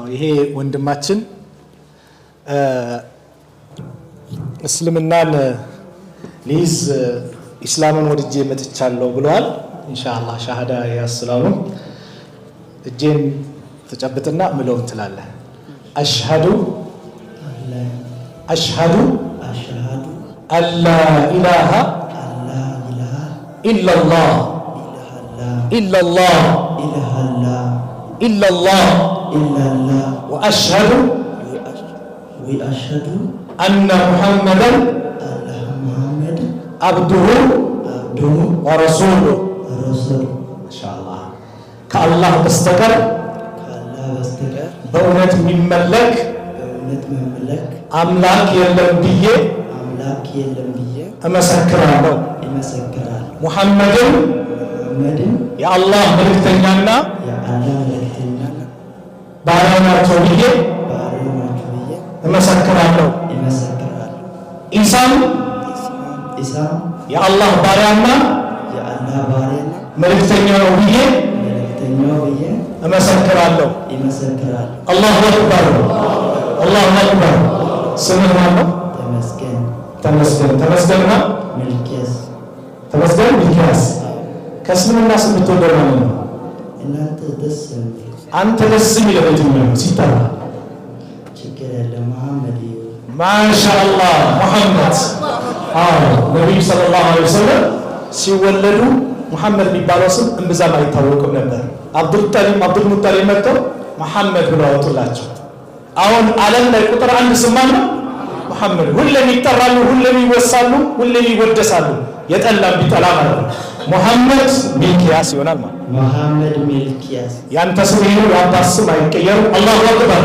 ይሄ ወንድማችን እስልምናን ሊዝ ኢስላምን ወድጄ መጥቻለሁ ብለዋል። ኢንሻአላህ ሻሃዳ ያስላሉ እጄን ተጨብጥና ምለው ትላለህ። አሽሃዱ አላ ኢላሃ ኢላላህ ኢላላህ ኢላላህ ወአሽሃዱ አነ ሙሐመደን አብዱሁ ወረሱሉሁ ማሻአላህ ከአላህ በስተቀር በእውነት የሚመለክ አምላክ የለም ብዬ እመሰክራለሁ። ሙሐመድን የአላህ መልእክተኛና ባሪያ ናቸው ብዬ እመሰክራለሁ። ኢሳም የአላህ ባሪያና መልእክተኛ ነው ብዬ እመሰክራለሁ። አላሁ አክበር አላሁ አክበር። ስምህ ማን ነው? ተመስገንና ተመስገን ሚልኪያስ። ከእስልምና ስም የምትወደው ማለት ነው? አንተ ደስ የሚለው የትኛው ነው ሲጠራ? ማሻአላህ ሙሐመድ። ነቢዩ ሰለላሁ ዐለይሂ ወሰለም ሲወለዱ ሙሐመድ የሚባለው ስም እምብዛም አይታወቅም ነበር። አብዱል ሙጠሊብ መጥተው መሐመድ ብለው አወጡላቸው። አሁን ዓለም ላይ ቁጥር አንድ ስም ነው ሙሐመድ። ሁሌም ይጠራሉ፣ ሁሌም ይወሳሉ፣ ሁሌም ይወደሳሉ። የጠላም ቢጠላ ማለት ነው። ሙሐመድ ሚልኪያስ ይሆናል ማለት ነው። ሙሐመድ ሚልኪያስ ያንተ ስም ይሁን ያንተ ስም አይቀየርም። አላሁ አክበር